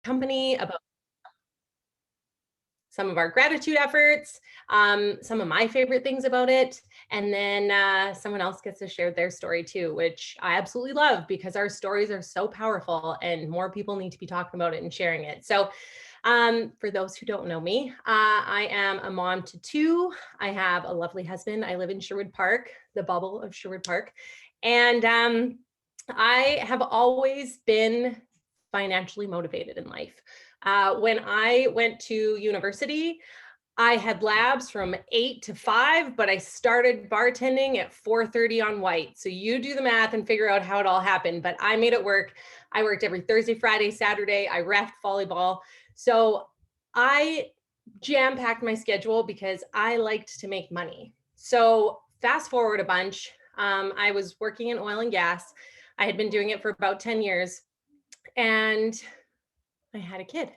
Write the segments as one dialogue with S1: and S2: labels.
S1: company, about some of our gratitude efforts, some of my favorite things about it, and then someone else gets to share their story too, which I absolutely love because our stories are so powerful and more people need to be talking about it and sharing it. So for those who don't know me, I am a mom to two. I have a lovely husband. I live in Sherwood Park, the bubble of Sherwood Park. And I have always been financially motivated in life. When I went to university, I had labs from 8 to 5, but I started bartending at 4:30 on white. So you do the math and figure out how it all happened, but I made it work. I worked every Thursday, Friday, Saturday. I reffed volleyball. So I jam-packed my schedule because I liked to make money. So fast forward a bunch, I was working in oil and gas. I had been doing it for about 10 years and I had a kid,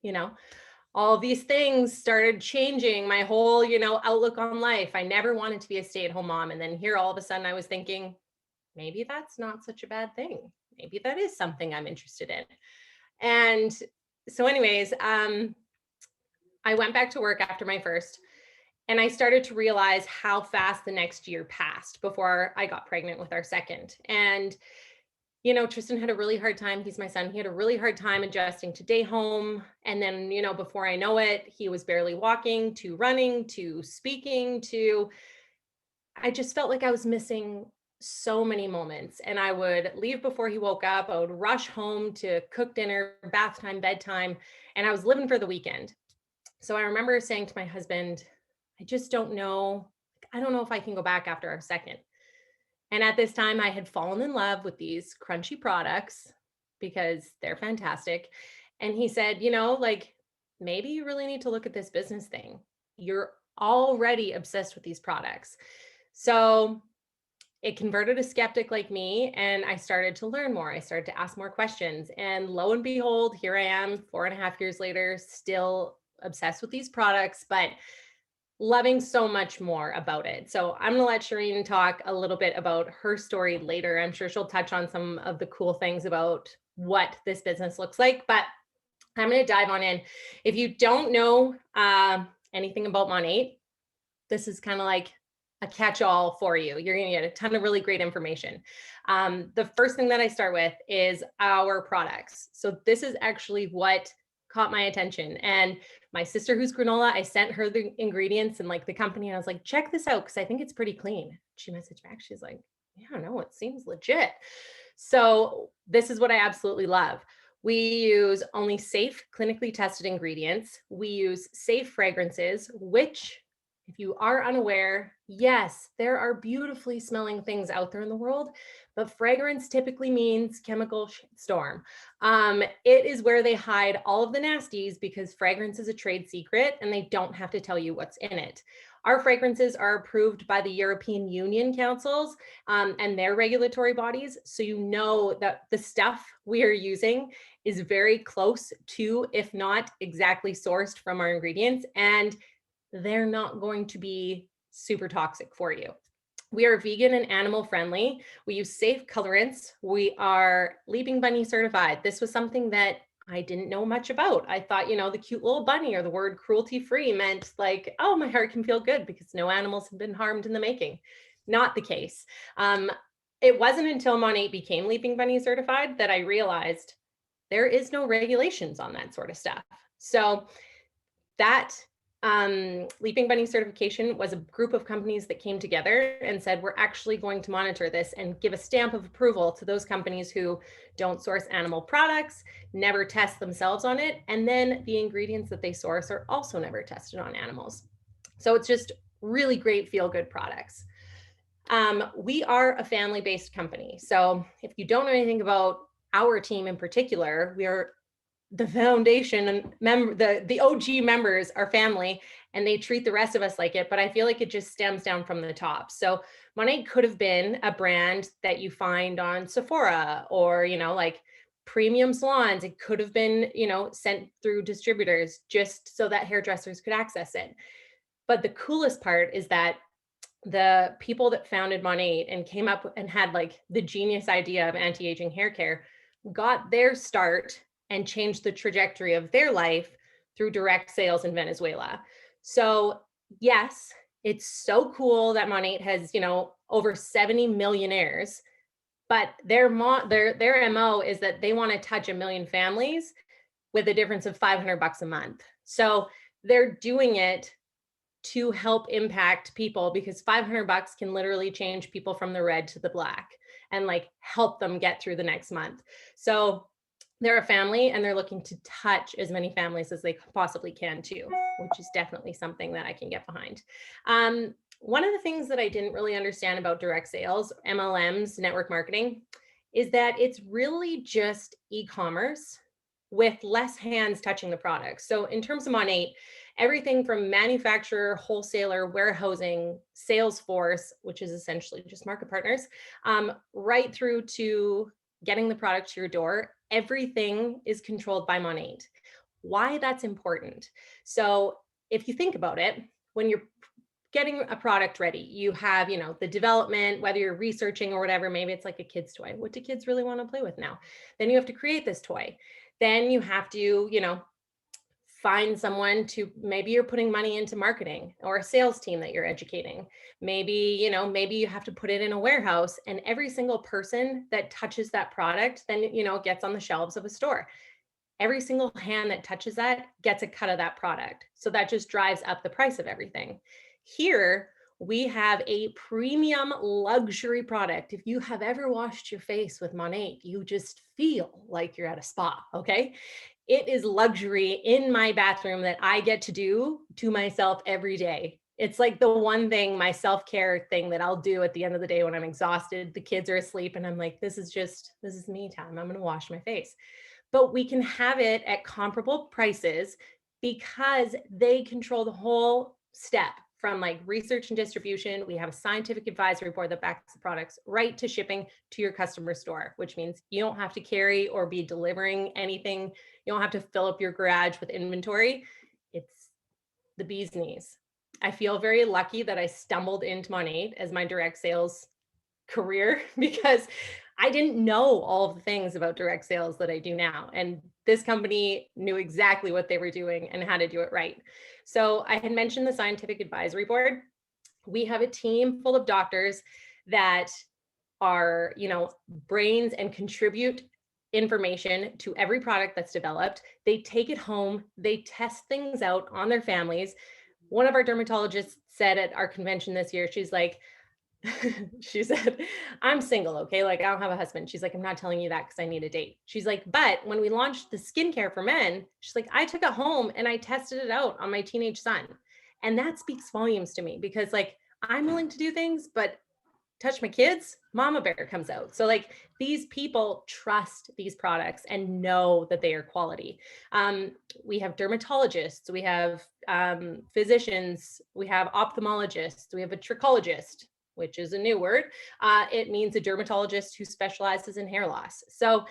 S1: you know, all these things started changing my whole, outlook on life. I never wanted to be a stay-at-home mom. And then here all of a sudden I was thinking, maybe that's not such a bad thing. Maybe that is something I'm interested in. And so anyways, I went back to work after my first and I started to realize how fast the next year passed before I got pregnant with our second. And Tristan had a really hard time. He's my son. He had a really hard time adjusting to day home. And then, before I know it, he was barely walking to running to speaking to, I just felt like I was missing so many moments. And I would leave before he woke up. I would rush home to cook dinner, bath time, bedtime, and I was living for the weekend. So I remember saying to my husband, I just don't know. I don't know if I can go back after our second. And at this time, I had fallen in love with these crunchy products because they're fantastic. And he said, maybe you really need to look at this business thing. You're already obsessed with these products. So it converted a skeptic like me, and I started to learn more. I started to ask more questions. And lo and behold, here I am 4.5 years later, still obsessed with these products, but loving so much more about it. So I'm going to let Cherine talk a little bit about her story later. I'm sure she'll touch on some of the cool things about what this business looks like, but I'm going to dive on in. If you don't know anything about Monat, this is kind of like a catch-all for you. You're going to get a ton of really great information. The first thing that I start with is our products. So this is actually what caught my attention. And my sister, who's granola, I sent her the ingredients and like the company, and I was like, check this out because I think it's pretty clean. She messaged back. She's like, yeah, no, it seems legit. So this is what I absolutely love. We use only safe, clinically tested ingredients. We use safe fragrances, which, if you are unaware, yes, there are beautifully smelling things out there in the world, but fragrance typically means chemical storm. It is where they hide all of the nasties because fragrance is a trade secret and they don't have to tell you what's in it. Our fragrances are approved by the European Union councils and their regulatory bodies. So you know that the stuff we are using is very close to, if not exactly sourced from our ingredients. And they're not going to be super toxic for you. We are vegan and animal friendly. We use safe colorants. We are Leaping Bunny certified. This was something that I didn't know much about. I thought, the cute little bunny or the word cruelty free meant like, oh, my heart can feel good because no animals have been harmed in the making. Not the case. It wasn't until Monat became Leaping Bunny certified that I realized there is no regulations on that sort of stuff. So that Leaping Bunny certification was a group of companies that came together and said, we're actually going to monitor this and give a stamp of approval to those companies who don't source animal products, never test themselves on it, and then the ingredients that they source are also never tested on animals. So it's just really great feel-good products. We are a family-based company. So if you don't know anything about our team in particular, we are the foundation and the OG members are family, and they treat the rest of us like it. But I feel like it just stems down from the top. So Monat could have been a brand that you find on Sephora or, like premium salons. It could have been, sent through distributors just so that hairdressers could access it. But the coolest part is that the people that founded Monat and came up and had like the genius idea of anti-aging hair care got their start and change the trajectory of their life through direct sales in Venezuela. So, yes, it's so cool that Monat has, over 70 millionaires, but their MO is that they want to touch a million families with a difference of $500 a month. So, they're doing it to help impact people because $500 can literally change people from the red to the black and like help them get through the next month. So they're a family and they're looking to touch as many families as they possibly can too, which is definitely something that I can get behind. One of the things that I didn't really understand about direct sales, MLMs, network marketing, is that it's really just e-commerce with less hands touching the product. So in terms of Monat, everything from manufacturer, wholesaler, warehousing, sales force, which is essentially just market partners, right through to getting the product to your door, everything is controlled by Monat. Why that's important? So if you think about it, when you're getting a product ready, you have, the development, whether you're researching or whatever, maybe it's like a kid's toy. What do kids really want to play with now? Then you have to create this toy. Then you have to, find someone to, maybe you're putting money into marketing or a sales team that you're educating. Maybe, maybe you have to put it in a warehouse, and every single person that touches that product then, gets on the shelves of a store. Every single hand that touches that gets a cut of that product. So that just drives up the price of everything. Here, we have a premium luxury product. If you have ever washed your face with Monat, you just feel like you're at a spa, okay? It is luxury in my bathroom that I get to do to myself every day. It's like the one thing, my self-care thing that I'll do at the end of the day when I'm exhausted, the kids are asleep, and I'm like, this is me time. I'm going to wash my face. But we can have it at comparable prices because they control the whole step from like research and distribution. We have a scientific advisory board that backs the products right to shipping to your customer store, which means you don't have to carry or be delivering anything. You don't have to fill up your garage with inventory. It's the bee's knees. I feel very lucky that I stumbled into Monat as my direct sales career because I didn't know all of the things about direct sales that I do now. And this company knew exactly what they were doing and how to do it right. So I had mentioned the scientific advisory board. We have a team full of doctors that are, brains and contribute information to every product that's developed. They take it home, they test things out on their families. One of our dermatologists said at our convention this year, she's like, she said, I'm single, okay? Like, I don't have a husband. She's like, I'm not telling you that because I need a date. She's like, but when we launched the skincare for men, she's like, I took it home and I tested it out on my teenage son. And that speaks volumes to me because, like, I'm willing to do things, but touch my kids, mama bear comes out. So, like, these people trust these products and know that they are quality. We have dermatologists, we have physicians, we have ophthalmologists, we have a trichologist, which is a new word. It means a dermatologist who specializes in hair loss. So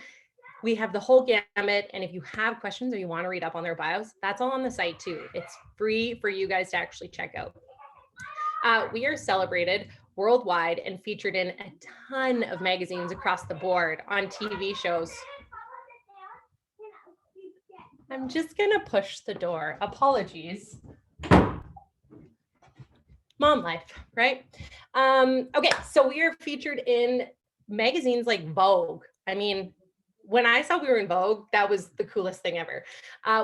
S1: we have the whole gamut. And if you have questions or you want to read up on their bios, that's all on the site too. It's free for you guys to actually check out. We are celebrated worldwide and featured in a ton of magazines across the board, on TV shows. I'm just gonna push the door. Apologies. Mom life, right? Okay, so we are featured in magazines like Vogue. I mean, when I saw we were in Vogue, that was the coolest thing ever.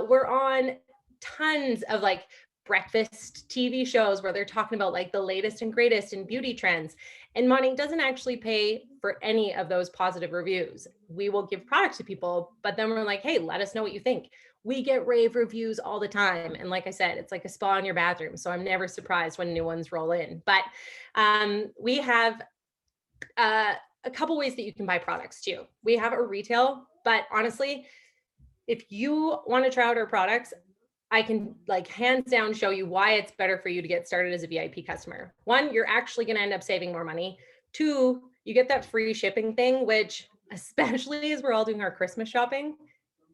S1: We're on tons of like breakfast TV shows where they're talking about like the latest and greatest in beauty trends. And Monat doesn't actually pay for any of those positive reviews. We will give products to people, but then we're like, hey, let us know what you think. We get rave reviews all the time. And like I said, it's like a spa in your bathroom. So I'm never surprised when new ones roll in. But we have a couple ways that you can buy products too. We have a retail, but honestly, if you want to try out our products, I can like hands down show you why it's better for you to get started as a VIP customer. One, you're actually going to end up saving more money. Two, you get that free shipping thing, which especially as we're all doing our Christmas shopping,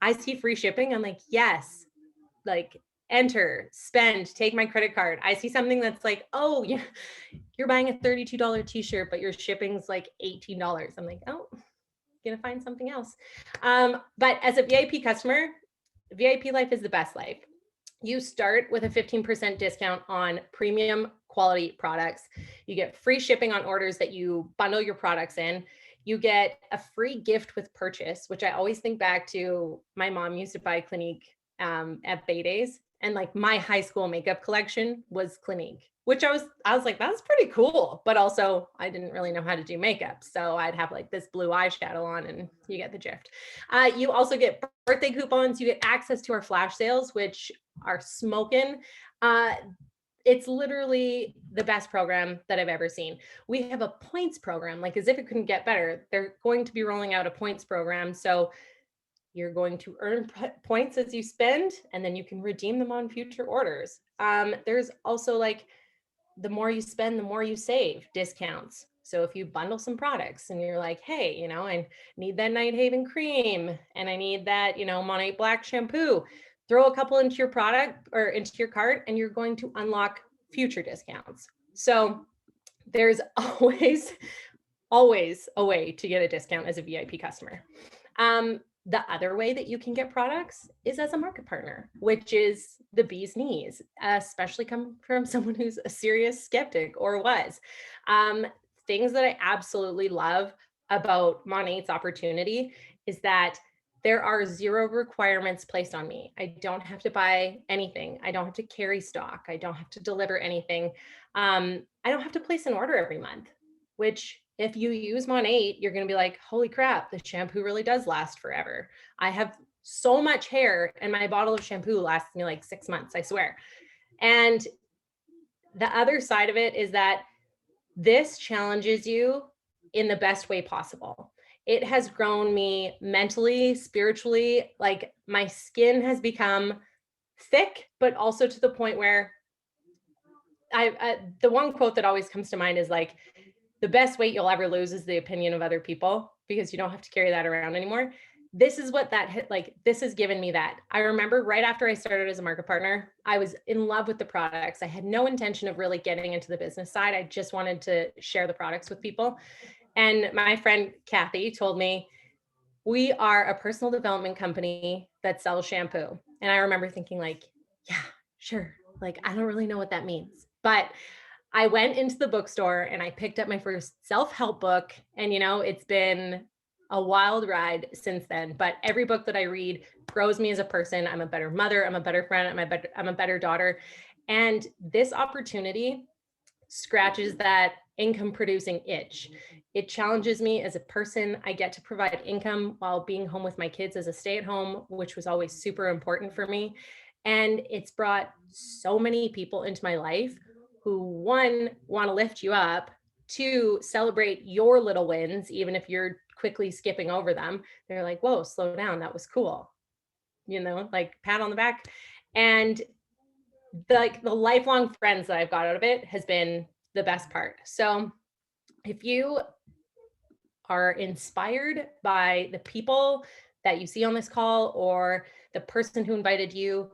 S1: I see free shipping. I'm like, yes, like enter, spend, take my credit card. I see something that's like, oh, yeah, you're buying a $32 t-shirt, but your shipping's like $18. I'm like, oh, going to find something else. But as a VIP customer, VIP life is the best life. You start with a 15% discount on premium quality products. You get free shipping on orders that you bundle your products in. You get a free gift with purchase, which I always think back to my mom used to buy Clinique at Bay Days. And like my high school makeup collection was Clinique, which I was like, that's pretty cool. But also I didn't really know how to do makeup. So I'd have like this blue eyeshadow on and you get the drift. You also get birthday coupons. You get access to our flash sales, which are smoking. It's literally the best program that I've ever seen. We have a points program, like as if it couldn't get better. They're going to be rolling out a points program. So you're going to earn points as you spend, and then you can redeem them on future orders. There's also like the more you spend, the more you save discounts. So if you bundle some products and you're like, hey, I need that Night Haven cream and I need that, Monat black shampoo, throw a couple into your product or into your cart and you're going to unlock future discounts. So there's always a way to get a discount as a VIP customer. The other way that you can get products is as a market partner, which is the bee's knees, especially come from someone who's a serious skeptic or was. Things that I absolutely love about Monat's opportunity is that there are zero requirements placed on me. I don't have to buy anything. I don't have to carry stock. I don't have to deliver anything. I don't have to place an order every month, which if you use Monat, you're going to be like, holy crap, the shampoo really does last forever. I have so much hair and my bottle of shampoo lasts me like 6 months, I swear. And the other side of it is that this challenges you in the best way possible. It has grown me mentally, spiritually, like my skin has become thick, but also to the point where the one quote that always comes to mind is like, the best weight you'll ever lose is the opinion of other people because you don't have to carry that around anymore. This is what this has given me that. I remember right after I started as a market partner, I was in love with the products. I had no intention of really getting into the business side. I just wanted to share the products with people. And my friend Kathy told me, we are a personal development company that sells shampoo. And I remember thinking like, yeah, sure. Like, I don't really know what that means, but I went into the bookstore and I picked up my first self-help book. And, it's been a wild ride since then. But every book that I read grows me as a person. I'm a better mother. I'm a better friend. I'm a better daughter. And this opportunity scratches that income producing itch. It challenges me as a person. I get to provide income while being home with my kids as a stay-at-home, which was always super important for me. And it's brought so many people into my life who, one, want to lift you up, two, celebrate your little wins, even if you're quickly skipping over them. They're like, whoa, slow down. That was cool. Like pat on the back. And the lifelong friends that I've got out of it has been the best part. So if you are inspired by the people that you see on this call or the person who invited you,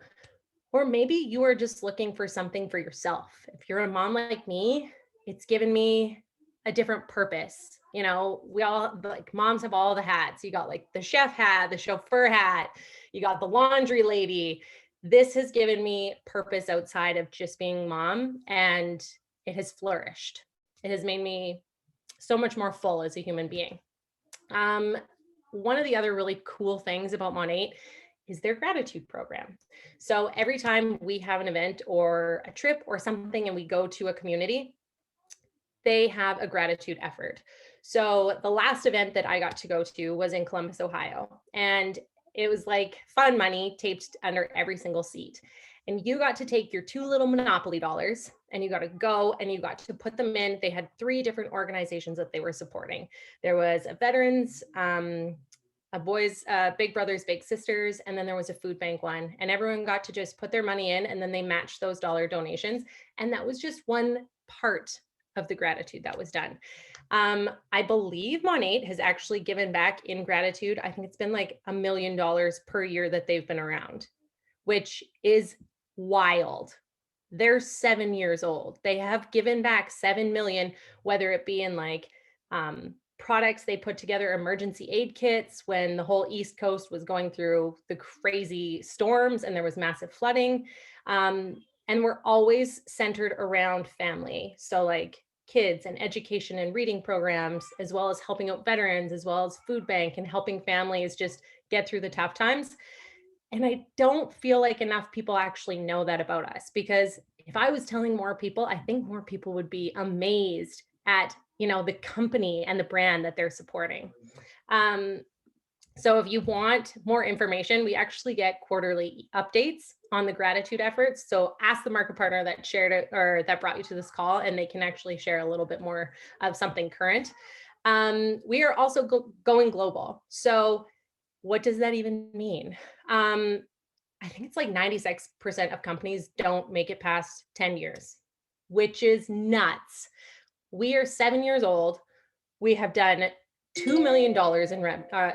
S1: or maybe you are just looking for something for yourself. If you're a mom like me, it's given me a different purpose. We all, like, moms have all the hats. You got like the chef hat, the chauffeur hat, you got the laundry lady. This has given me purpose outside of just being mom, and it has flourished. It has made me so much more full as a human being. One of the other really cool things about Monat is their gratitude program. So every time we have an event or a trip or something and we go to a community, they have a gratitude effort. So the last event that I got to go to was in Columbus, Ohio, and it was like fun money taped under every single seat. And you got to take your 2 little Monopoly dollars and you got to go and you got to put them in. They had 3 different organizations that they were supporting. There was a veterans, a boys, Big Brothers, Big Sisters, and then there was a food bank one. And everyone got to just put their money in and then they matched those dollar donations. And that was just one part of the gratitude that was done. I believe Monat has actually given back in gratitude. I think it's been like $1 million per year that they've been around, which is wild. They're 7 years old. They have given back 7 million, whether it be in like products. They put together emergency aid kits when the whole East Coast was going through the crazy storms and there was massive flooding. And we're always centered around family. So like kids and education and reading programs, as well as helping out veterans, as well as food bank and helping families just get through the tough times. And I don't feel like enough people actually know that about us, because if I was telling more people, I think more people would be amazed at, the company and the brand that they're supporting. So if you want more information, we actually get quarterly updates on the gratitude efforts. So ask the market partner that shared it or that brought you to this call, and they can actually share a little bit more of something current. We are also going global. So what does that even mean? I think it's like 96% of companies don't make it past 10 years, which is nuts. We are 7 years old. We have done $2 million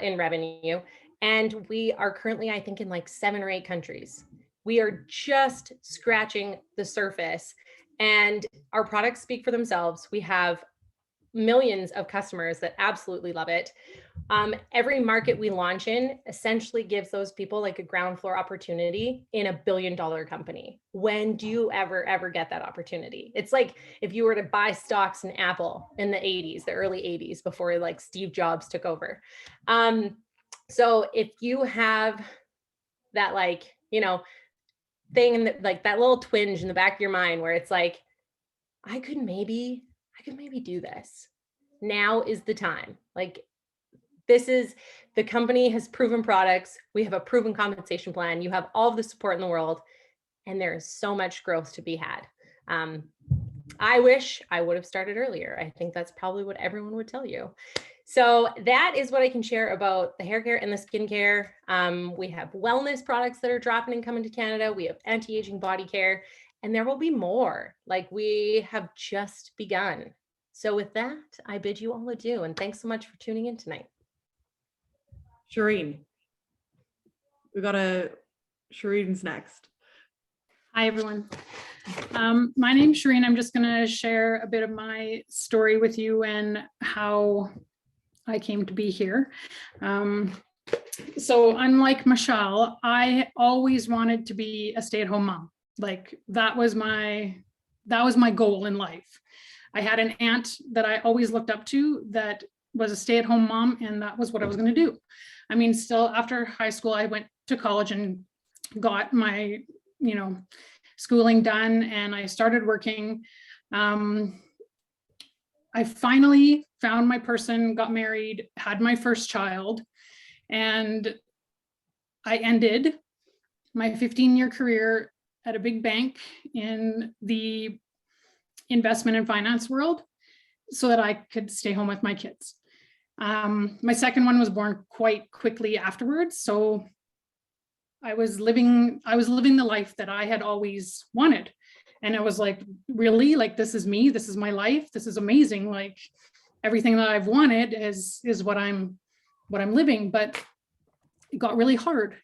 S1: in revenue, and we are currently, I think, in like 7 or 8 countries. We are just scratching the surface, and our products speak for themselves. We have millions of customers that absolutely love it. Every market we launch in essentially gives those people like a ground floor opportunity in a $1 billion company. When do you ever get that opportunity? It's like if you were to buy stocks in Apple in the 80s, the early 80s, before like Steve Jobs took over. So if you have that thing that like that little twinge in the back of your mind where it's like, I could maybe do this. Now is the time. Like, the company has proven products. We have a proven compensation plan. You have all of the support in the world, and there is so much growth to be had. I wish I would have started earlier. I think that's probably what everyone would tell you. So that is what I can share about the hair care and the skincare. We have wellness products that are dropping and coming to Canada. We have anti-aging body care, and there will be more. Like, we have just begun. So with that, I bid you all adieu, and thanks so much for tuning in tonight.
S2: Cherine. Cherine's next.
S3: Hi, everyone. My name's Cherine. I'm just going to share a bit of my story with you and how I came to be here. So unlike Michelle, I always wanted to be a stay-at-home mom. Like that was my goal in life. I had an aunt that I always looked up to that was a stay-at-home mom, and that was what I was going to do. I mean, still after high school, I went to college and got my, schooling done, and I started working. I finally found my person, got married, had my first child, and I ended my 15-year career at a big bank in the investment and finance world so that I could stay home with my kids. My second one was born quite quickly afterwards. So I was living the life that I had always wanted. And I was like, really, like, this is me, this is my life, this is amazing. Like everything that I've wanted is what I'm living, but it got really hard.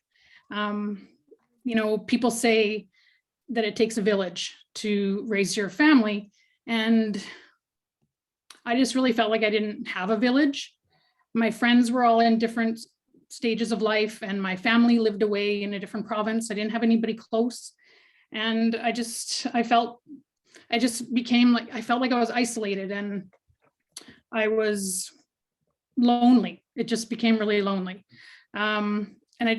S3: People say that it takes a village to raise your family. And I just really felt like I didn't have a village. My friends were all in different stages of life, and my family lived away in a different province. I didn't have anybody close. And I felt like I was isolated, and I was lonely. It just became really lonely. And I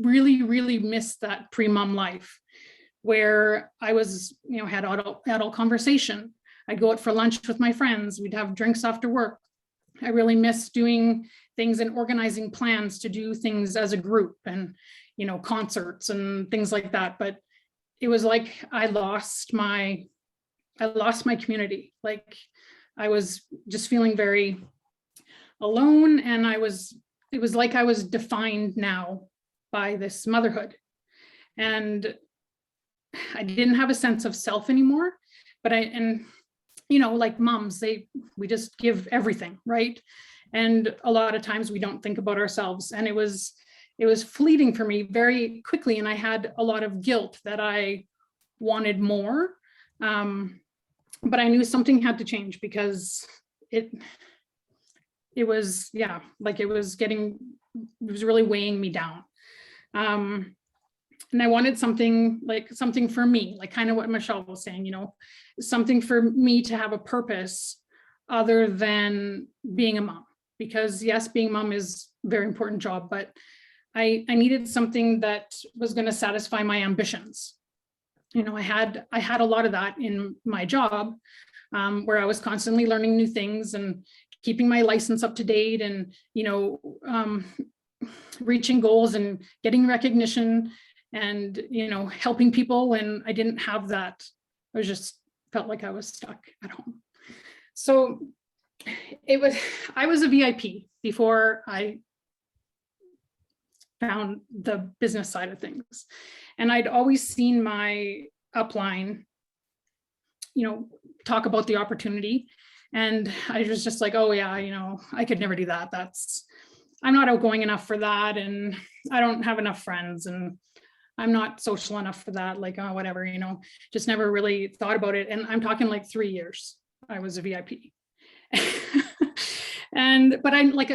S3: really, really missed that pre-mom life where I was, had adult conversation. I'd go out for lunch with my friends. We'd have drinks after work. I really miss doing things and organizing plans to do things as a group and, concerts and things like that. But it was like I lost my community. Like I was just feeling very alone, and it was like I was defined now by this motherhood. And I didn't have a sense of self anymore, but like moms, we just give everything, right? And a lot of times we don't think about ourselves. And it was fleeting for me very quickly. And I had a lot of guilt that I wanted more. But I knew something had to change because it was, yeah, like it was really weighing me down. And I wanted something for me, like kind of what Michelle was saying, you know, something for me to have a purpose other than being a mom. Because yes, being a mom is a very important job, but I needed something that was going to satisfy my ambitions. You know, I had a lot of that in my job, where I was constantly learning new things and keeping my license up to date, and, you know, reaching goals and getting recognition, and, you know, helping people. And I didn't have that. I felt like I was stuck at home. So I was a VIP before I found the business side of things. And I'd always seen my upline, you know, talk about the opportunity. And I was just like, oh yeah, you know, I could never do that. I'm not outgoing enough for that. And I don't have enough friends, and I'm not social enough for that. Like, oh, whatever, you know, just never really thought about it. And I'm talking like 3 years I was a VIP.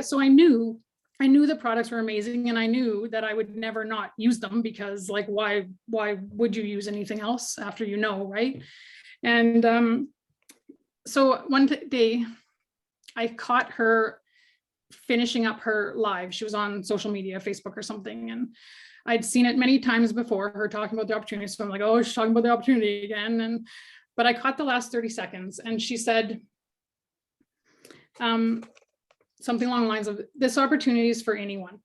S3: So I knew the products were amazing, and I knew that I would never not use them, because like, why would you use anything else after, you know, right? And so one day I caught her finishing up her live. She was on social media, Facebook or something, and I'd seen it many times before, her talking about the opportunity. So I'm like, oh, she's talking about the opportunity again. But I caught the last 30 seconds, and she said something along the lines of, this opportunity is for anyone.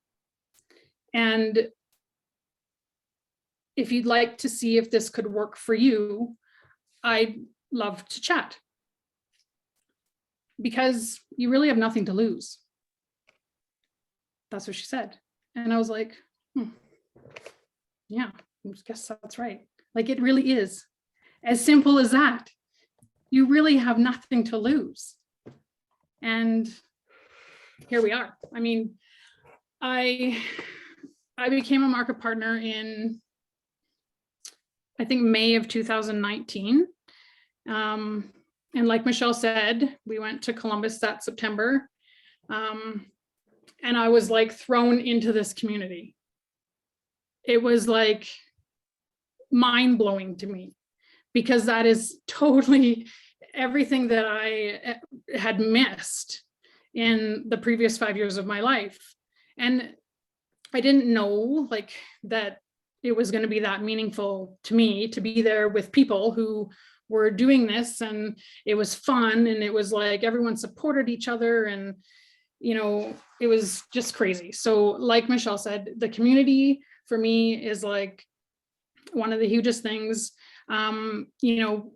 S3: And if you'd like to see if this could work for you, I'd love to chat, because you really have nothing to lose. That's what she said. And I was like, yeah, I guess that's right. Like, it really is as simple as that. You really have nothing to lose. And here we are. I mean, I became a market partner in, I think, May of 2019. And like Michelle said, we went to Columbus that September. And I was like thrown into this community. It was like mind-blowing to me, because that is totally everything that I had missed in the previous 5 years of my life. And I didn't know like that it was going to be that meaningful to me to be there with people who were doing this, and it was fun, and it was like everyone supported each other, and, you know, it was just crazy. So like Michelle said, the community for me is like one of the hugest things, you know,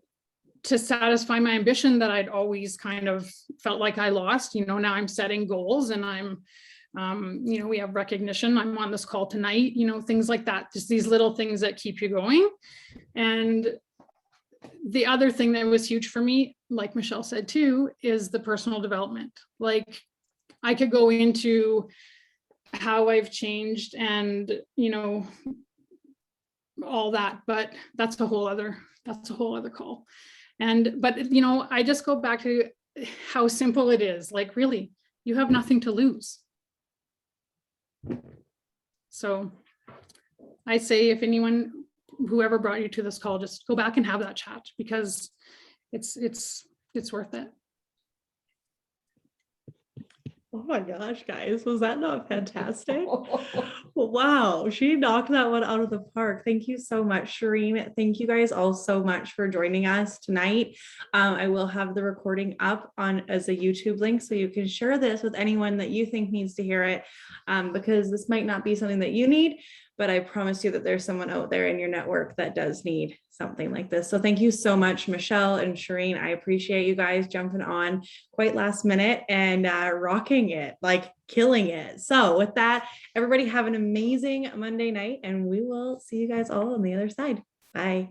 S3: to satisfy my ambition that I'd always kind of felt like I lost. You know, now I'm setting goals, and I'm, you know, we have recognition. I'm on this call tonight, you know, things like that, just these little things that keep you going. And the other thing that was huge for me, like Michelle said too, is the personal development. Like, I could go into how I've changed and, you know, all that, but that's a whole other call. But, you know, I just go back to how simple it is. Like, really, you have nothing to lose. So I say, if anyone, whoever brought you to this call, just go back and have that chat, because it's worth it.
S2: Oh my gosh, guys, was that not fantastic? Wow, she knocked that one out of the park. Thank you so much, Cherine. Thank you guys all so much for joining us tonight. I will have the recording up as a YouTube link, so you can share this with anyone that you think needs to hear it, because this might not be something that you need, but I promise you that there's someone out there in your network that does need something like this. So thank you so much, Michelle and Cherine. I appreciate you guys jumping on quite last minute and rocking it, like killing it. So with that, everybody have an amazing Monday night, and we will see you guys all on the other side. Bye.